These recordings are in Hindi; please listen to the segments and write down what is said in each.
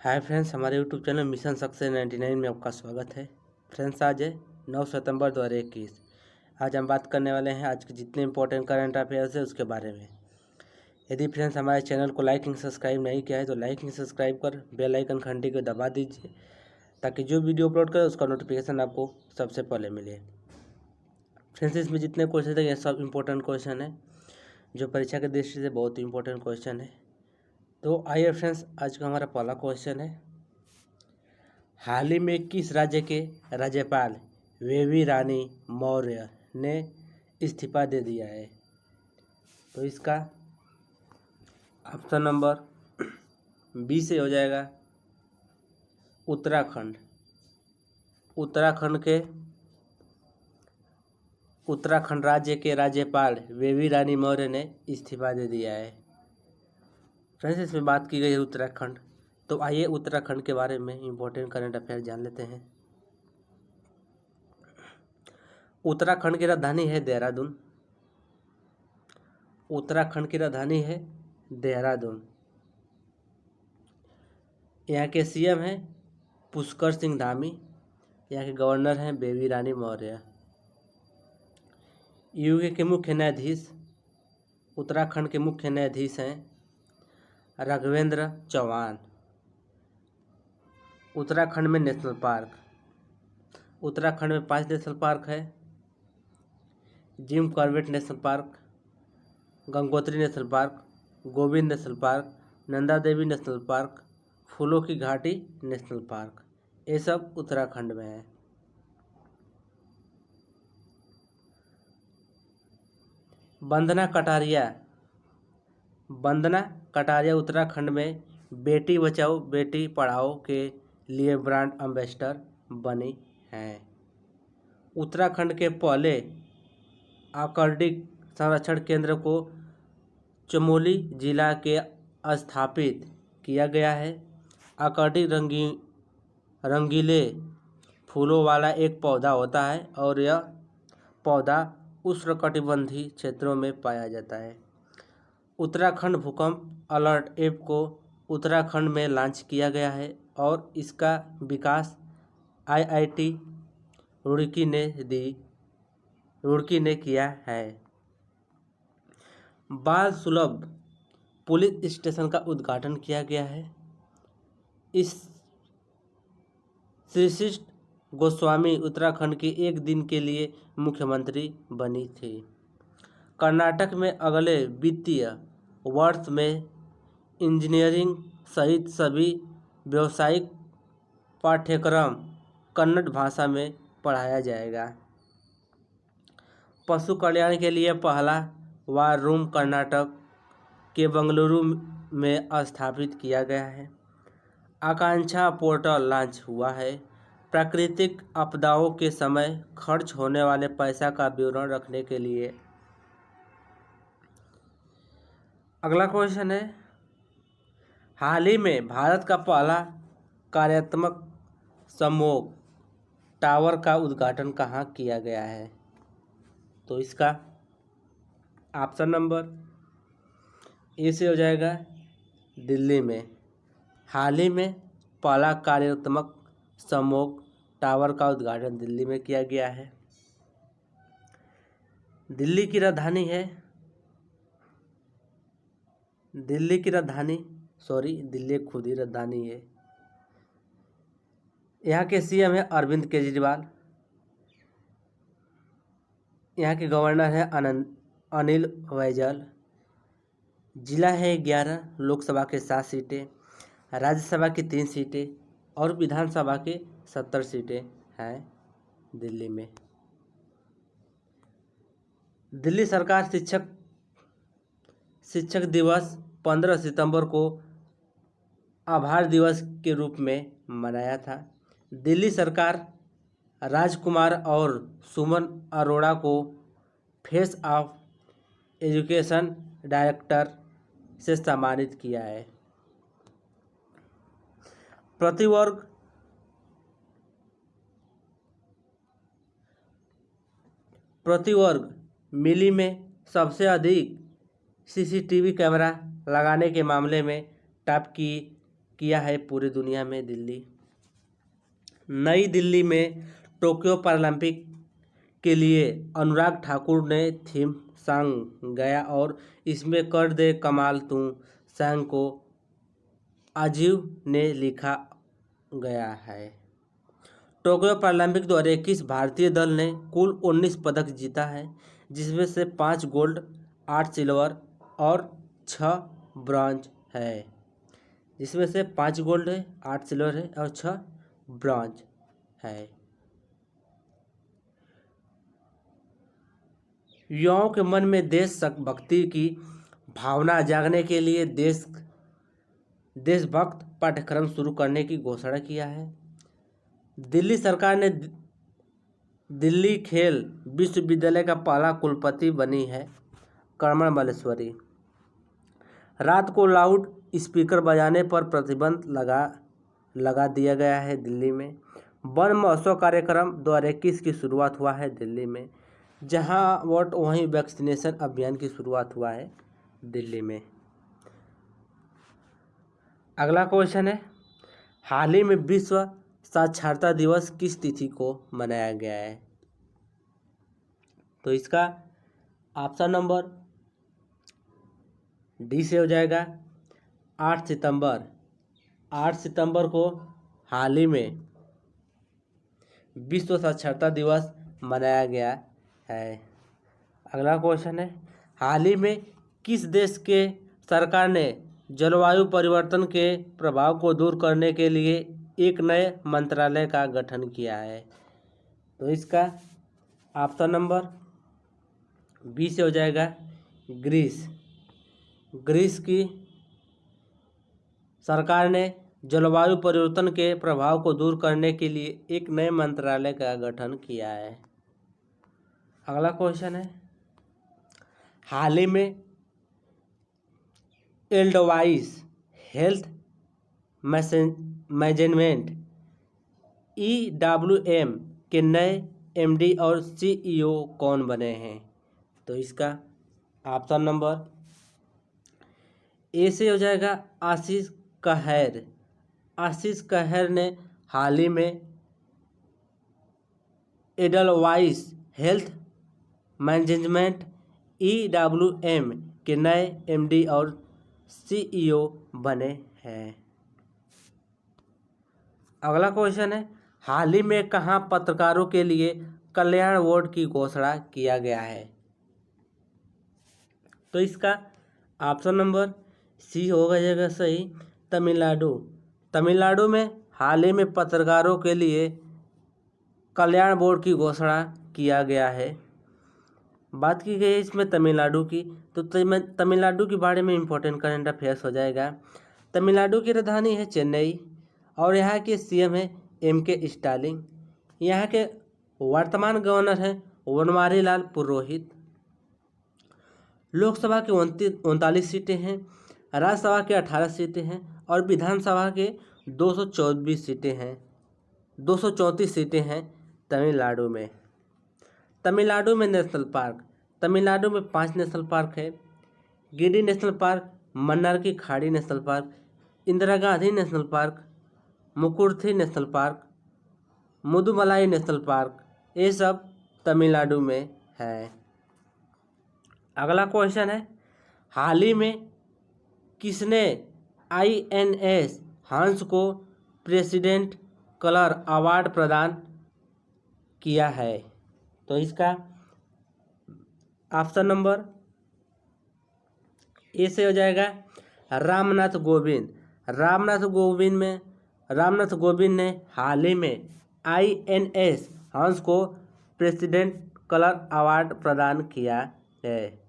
हाय फ्रेंड्स, हमारे यूट्यूब चैनल मिशन सक्सेस 99 में आपका स्वागत है। फ्रेंड्स, आज है 9 सितंबर 2021। आज हम बात करने वाले हैं आज के जितने इंपॉर्टेंट करंट अफेयर्स है उसके बारे में। यदि फ्रेंड्स हमारे चैनल को लाइक एंड सब्सक्राइब नहीं किया है तो लाइक एंड सब्सक्राइब कर बेल आइकन घंटी को दबा दीजिए ताकि जो वीडियो अपलोड करें उसका नोटिफिकेशन आपको सबसे पहले मिले। फ्रेंड्स, इसमें जितने क्वेश्चन है ये सब इंपॉर्टेंट क्वेश्चन है जो परीक्षा के दृष्टि से बहुत ही इंपॉर्टेंट क्वेश्चन है। तो आइए फ्रेंड्स, आज का हमारा पहला क्वेश्चन है, हाल ही में किस राज्य के राज्यपाल बेबी रानी मौर्य ने इस्तीफा दे दिया है? तो इसका ऑप्शन नंबर बी से हो जाएगा उत्तराखंड। उत्तराखंड राज्य के राज्यपाल बेबी रानी मौर्य ने इस्तीफा दे दिया है। फ्रेंड्स, इसमें बात की गई है उत्तराखंड। तो आइए उत्तराखंड के बारे में इंपॉर्टेंट करंट अफेयर जान लेते हैं। उत्तराखंड की राजधानी है देहरादून। उत्तराखंड की राजधानी है देहरादून। यहाँ के सीएम हैं पुष्कर सिंह धामी। यहाँ के गवर्नर हैं बेबी रानी मौर्य। यूके के मुख्य न्यायाधीश उत्तराखंड के मुख्य न्यायाधीश हैं राघवेंद्र चौहान। उत्तराखंड में नेशनल पार्क, उत्तराखंड में 5 नेशनल पार्क है। Jim Corbett national park, Gangotri national park, Govind national park, Nanda Devi national park, फूलों की घाटी नेशनल पार्क, ये सब उत्तराखंड में है। वंदना कटारिया उत्तराखंड में बेटी बचाओ बेटी पढ़ाओ के लिए ब्रांड एम्बेसडर बनी हैं। उत्तराखंड के पहले आकर्डिक संरक्षण केंद्र को चमोली जिला के स्थापित किया गया है। आकर्डिक रंगीले फूलों वाला एक पौधा होता है और यह पौधा उष्णकटिबंधीय क्षेत्रों में पाया जाता है। उत्तराखंड भूकंप अलर्ट ऐप को उत्तराखंड में लॉन्च किया गया है और इसका विकास आईआईटी रुड़की ने किया है। बाल सुलभ पुलिस स्टेशन का उद्घाटन किया गया है। इस श्रीशिष्ट गोस्वामी उत्तराखंड के 1 दिन के लिए मुख्यमंत्री बनी थी। कर्नाटक में अगले वित्तीय वर्ष में इंजीनियरिंग सहित सभी व्यावसायिक पाठ्यक्रम कन्नड़ भाषा में पढ़ाया जाएगा। पशु कल्याण के लिए पहला वार रूम कर्नाटक के बेंगलुरु में स्थापित किया गया है। आकांक्षा पोर्टल लॉन्च हुआ है। प्राकृतिक आपदाओं के समय खर्च होने वाले पैसा का विवरण रखने के लिए। अगला क्वेश्चन है, हाल ही में भारत का पहला कार्यात्मक समूह टावर का उद्घाटन कहाँ किया गया है? तो इसका ऑप्शन नंबर ए से हो जाएगा दिल्ली में। हाल ही में पहला कार्यात्मक समूह टावर का उद्घाटन दिल्ली में किया गया है। दिल्ली की राजधानी खुद ही राजधानी है। यहाँ के सीएम है अरविंद केजरीवाल। यहाँ के गवर्नर है अनिल बैजल। जिला है 11, लोकसभा के 7 सीटें, राज्यसभा की 3 सीटें और विधानसभा के 70 सीटें हैं दिल्ली में। दिल्ली सरकार शिक्षक दिवस 15 सितंबर को आभार दिवस के रूप में मनाया था। दिल्ली सरकार राजकुमार और सुमन अरोड़ा को फेस ऑफ एजुकेशन डायरेक्टर से सम्मानित किया है। प्रतिवर्ग मिली में सबसे अधिक सीसीटीवी कैमरा लगाने के मामले में टॉप की किया है पूरी दुनिया में दिल्ली। नई दिल्ली में टोक्यो पैरालंपिक के लिए अनुराग ठाकुर ने थीम सॉन्ग गाया और इसमें कर दे कमाल तू सॉन्ग को अजीव ने लिखा गया है। टोक्यो पैरालंपिक 2021 भारतीय दल ने कुल 19 पदक जीता है, जिसमें से 5 गोल्ड, 8 सिल्वर और 6 ब्रॉन्ज है। जिसमें से 5 गोल्ड है, 8 सिल्वर है और 6 ब्रॉन्ज है। युवाओं के मन में देशभक्ति की भावना जागने के लिए देशभक्त पाठ्यक्रम शुरू करने की घोषणा किया है। दिल्ली सरकार ने दिल्ली खेल विश्वविद्यालय का पहला कुलपति बनी है कमल मल्लेश्वरी। रात को लाउड स्पीकर बजाने पर प्रतिबंध लगा दिया गया है दिल्ली में। वन महोत्सव कार्यक्रम 2021 की शुरुआत हुआ है दिल्ली में। जहां वोट वहीं वैक्सीनेशन अभियान की शुरुआत हुआ है दिल्ली में। अगला क्वेश्चन है, हाल ही में विश्व साक्षरता दिवस किस तिथि को मनाया गया है? तो इसका ऑप्शन नंबर डी से हो जाएगा 8 सितंबर। 8 सितंबर को हाल ही में विश्व साक्षरता दिवस मनाया गया है। अगला क्वेश्चन है, हाल ही में किस देश के सरकार ने जलवायु परिवर्तन के प्रभाव को दूर करने के लिए एक नए मंत्रालय का गठन किया है? तो इसका ऑप्शन नंबर बी से हो जाएगा ग्रीस। ग्रीस की सरकार ने जलवायु परिवर्तन के प्रभाव को दूर करने के लिए एक नए मंत्रालय का गठन किया है। अगला क्वेश्चन है, हाल ही में एल्डवाइस हेल्थ मैनेजमेंट EWM के नए MD और CEO कौन बने हैं? तो इसका ऑप्शन नंबर ए से हो जाएगा आशीष कहर। आशीष कहर ने हाल ही में एडलवाइस हेल्थ मैनेजमेंट EWM के नए MD और CEO बने हैं। अगला क्वेश्चन है, हाल ही में कहाँ पत्रकारों के लिए कल्याण अवार्ड की घोषणा किया गया है? तो इसका ऑप्शन नंबर सी होगा जाएगा सही, तमिलनाडु। तमिलनाडु में हाल ही में पत्रकारों के लिए कल्याण बोर्ड की घोषणा किया गया है। बात की गई है इसमें तमिलनाडु की, तो तमिलनाडु के बारे में इम्पोर्टेंट करंट अफेयर्स हो जाएगा। तमिलनाडु की राजधानी है चेन्नई और यहाँ के CM है MK स्टालिन। यहाँ के वर्तमान गवर्नर हैं बनवारी लाल पुरोहित। लोकसभा के 39 सीटें हैं, राज्यसभा के 18 सीटें हैं और विधानसभा के 234 सीटें हैं तमिलनाडु में। तमिलनाडु में नेशनल पार्क, तमिलनाडु में 5 नेशनल पार्क है। गिरी नेशनल पार्क, मन्नार की खाड़ी national park, Indira Gandhi national park, Mukurthi national park, Mudumalai national park, ये सब तमिलनाडु में है। अगला क्वेश्चन है, हाल ही में किसने INS हंस को प्रेसिडेंट कलर अवार्ड प्रदान किया है? तो इसका ऑप्शन नंबर ए से हो जाएगा रामनाथ कोविंद। रामनाथ कोविंद ने हाल ही में INS हंस को प्रेसिडेंट कलर अवार्ड प्रदान किया है।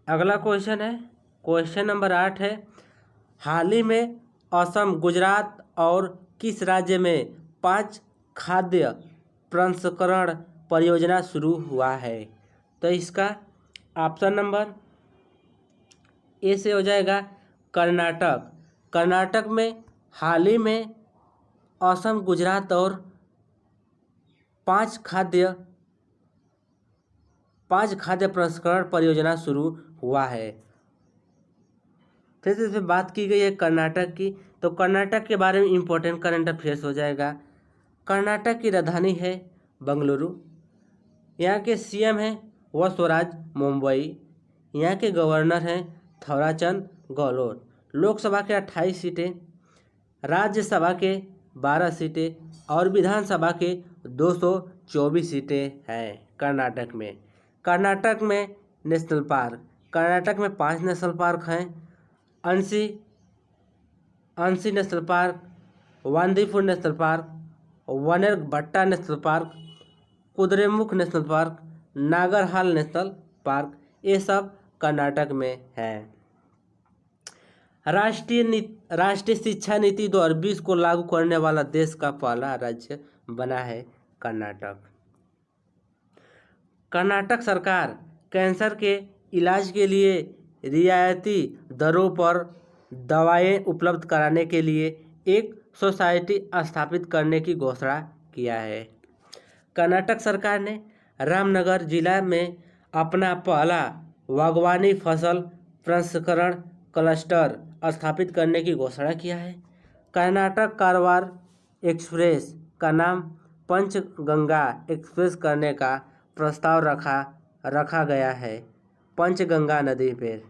अगला क्वेश्चन है, क्वेश्चन नंबर 8 है, हाल ही में असम, गुजरात और किस राज्य में 5 खाद्य प्रसंस्करण परियोजना शुरू हुआ है? तो इसका ऑप्शन नंबर ए से हो जाएगा कर्नाटक। कर्नाटक में हाल ही में असम, गुजरात और 5 खाद्य प्रसंस्करण परियोजना शुरू हुआ है। फिर इसमें बात की गई है कर्नाटक की, तो कर्नाटक के बारे में इम्पोर्टेंट करंट अफेयर्स हो जाएगा। कर्नाटक की राजधानी है बंगलुरु। यहाँ के सीएम हैं वसुराज मुंबई। यहाँ के गवर्नर हैं थोराचंद गहलोत। लोकसभा के 28 सीटें, राज्यसभा के 12 सीटें और विधानसभा के 224 सीटें हैं कर्नाटक में। कर्नाटक में नेशनल पार्क, कर्नाटक में 5 नेशनल पार्क हैं। Anshi national park, Bandipur national park, Bannerghatta national park, Kudremukh national park, Nagarhole national park, ये सब कर्नाटक में है। राष्ट्रीय शिक्षा नीति 2020 को लागू करने वाला देश का पहला राज्य बना है कर्नाटक। कर्नाटक सरकार कैंसर के इलाज के लिए रियायती दरों पर दवाएं उपलब्ध कराने के लिए एक सोसाइटी स्थापित करने की घोषणा किया है। कर्नाटक सरकार ने रामनगर जिला में अपना पहला बागवानी फसल प्रसंस्करण क्लस्टर स्थापित करने की घोषणा किया है। कर्नाटक कारवार एक्सप्रेस का नाम पंचगंगा एक्सप्रेस करने का प्रस्ताव रखा गया है पंचगंगा नदी पर।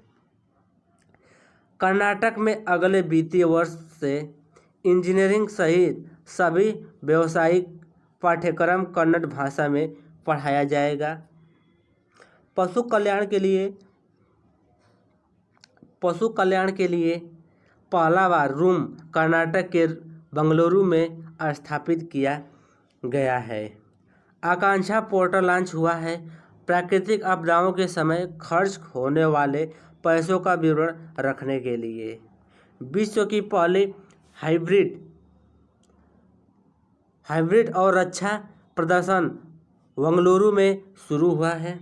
कर्नाटक में अगले वित्तीय वर्ष से इंजीनियरिंग सहित सभी व्यावसायिक पाठ्यक्रम कन्नड़ भाषा में पढ़ाया जाएगा। पशु कल्याण के लिए पहला बार रूम कर्नाटक के बंगलुरु में स्थापित किया गया है। आकांक्षा पोर्टल लॉन्च हुआ है। प्राकृतिक आपदाओं के समय खर्च होने वाले पैसों का विवरण रखने के लिए। विश्व की पहली हाइब्रिड और रक्षा प्रदर्शन बंगलुरु में शुरू हुआ है।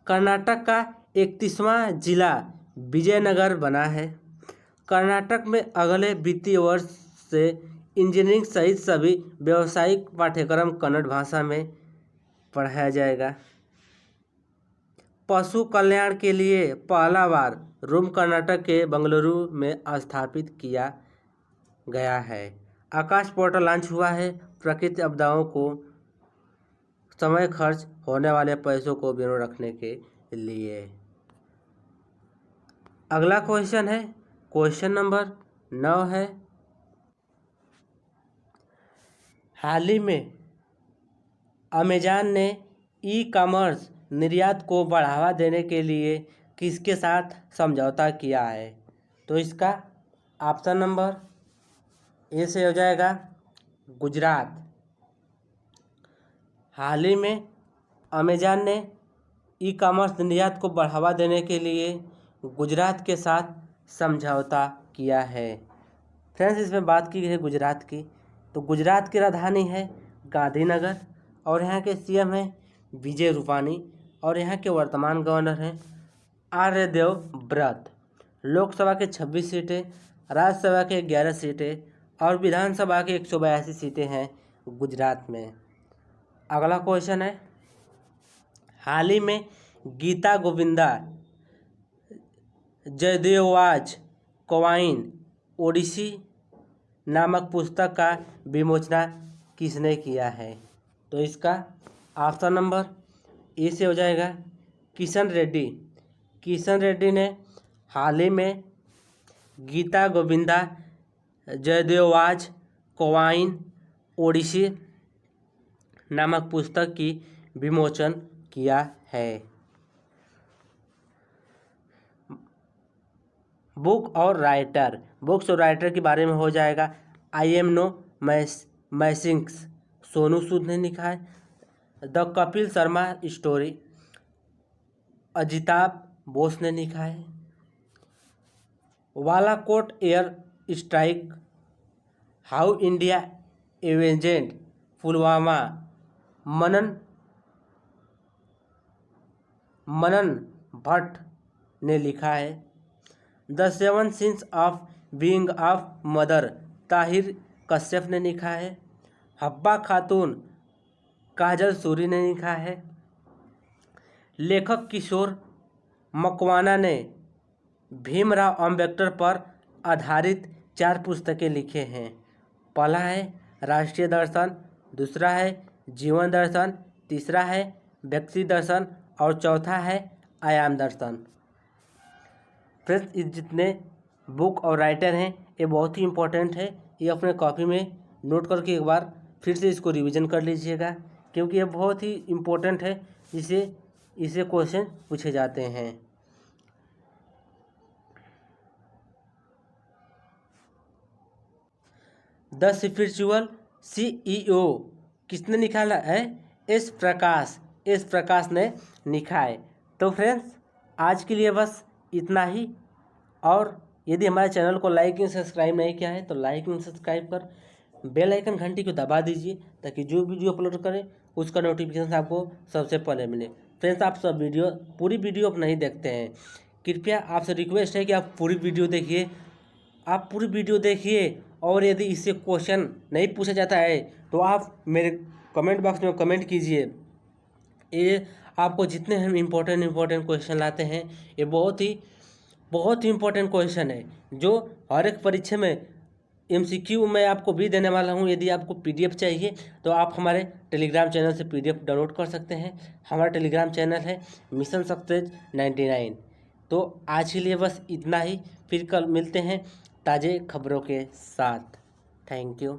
कर्नाटक का 31वां जिला विजयनगर बना है। कर्नाटक में अगले वित्तीय वर्ष से इंजीनियरिंग सहित सभी व्यावसायिक पाठ्यक्रम कन्नड़ भाषा में पढ़ाया जाएगा। पशु कल्याण के लिए पहला बार रूम कर्नाटक के बंगलुरु में स्थापित किया गया है। आकाश पोर्टल लॉन्च हुआ है। प्राकृतिक आपदाओं को समय खर्च होने वाले पैसों को विवरण रखने के लिए। अगला क्वेश्चन है, क्वेश्चन नंबर 9 है, हाल ही में अमेज़न ने ई कॉमर्स निर्यात को बढ़ावा देने के लिए किसके साथ समझौता किया है? तो इसका ऑप्शन नंबर ए से हो जाएगा गुजरात। हाल ही में अमेज़न ने ई कॉमर्स निर्यात को बढ़ावा देने के लिए गुजरात के साथ समझौता किया है। फ्रेंड्स, इसमें बात की गई है गुजरात की, तो गुजरात की राजधानी है गांधीनगर और यहाँ के सीएम हैं विजय रूपानी और यहाँ के वर्तमान गवर्नर हैं आर्यदेव व्रत। लोकसभा के 26 सीटें, राज्यसभा के 11 सीटें और विधानसभा के 182 सीटें हैं गुजरात में। अगला क्वेश्चन है, हाल ही में गीता गोविंदा जयदेववाज कोवाइन ओडिसी नामक पुस्तक का विमोचन किसने किया है? तो इसका ऑप्शन नंबर ए से हो जाएगा किशन रेड्डी। किशन रेड्डी ने हाल ही में गीता गोविंदा जयदेववाज कोवाइन ओडिसी नामक पुस्तक की विमोचन किया है। बुक्स और राइटर के बारे में हो जाएगा। आई एम नो मैसिंग्स सोनू सूद ने लिखा है। द कपिल शर्मा स्टोरी अजिताभ बोस ने लिखा है। Balakot air strike how India avenged Pulwama Manan Bhatt ने लिखा है। The 7 sins of being of mother Tahira Kashyap ने लिखा है। हब्बा खातून काजल सूरी ने लिखा है। लेखक किशोर मकवाना ने भीमराव अम्बेडकर पर आधारित 4 पुस्तकें लिखे हैं। पहला है राष्ट्रीय दर्शन, दूसरा है जीवन दर्शन, तीसरा है व्यक्ति दर्शन और चौथा है आयाम दर्शन। फ्रेंड्स, इस जितने बुक और राइटर हैं ये बहुत ही इम्पोर्टेंट है। ये अपने कॉपी में नोट करके एक बार फिर से इसको रिवीजन कर लीजिएगा, क्योंकि ये बहुत ही इम्पोर्टेंट है, इसे क्वेश्चन पूछे जाते हैं। द स्पिरिचुअल CEO किसने निकाला है? एस प्रकाश ने लिखा है। तो फ्रेंड्स, आज के लिए बस इतना ही। और यदि हमारे चैनल को लाइक एंड सब्सक्राइब नहीं किया है तो लाइक एंड सब्सक्राइब कर बेल आइकन घंटी को दबा दीजिए, ताकि जो वीडियो अपलोड करें उसका नोटिफिकेशन आपको सबसे पहले मिले। फ्रेंड्स, आप सब पूरी वीडियो आप नहीं देखते हैं, कृपया आपसे रिक्वेस्ट है कि आप पूरी वीडियो देखिए। और यदि इससे क्वेश्चन नहीं पूछा जाता है तो आप मेरे कमेंट बॉक्स में कमेंट कीजिए। ये आपको जितने हम इम्पोर्टेंट क्वेश्चन लाते हैं, ये बहुत ही इम्पोर्टेंट क्वेश्चन है, जो हर एक परीक्षा में MCQ मैं आपको भी देने वाला हूँ। यदि आपको PDF चाहिए तो आप हमारे टेलीग्राम चैनल से PDF डाउनलोड कर सकते हैं। हमारा टेलीग्राम चैनल है मिशन सक्सेस 99। तो आज के लिए बस इतना ही, फिर कल मिलते हैं ताज़े खबरों के साथ। Thank you.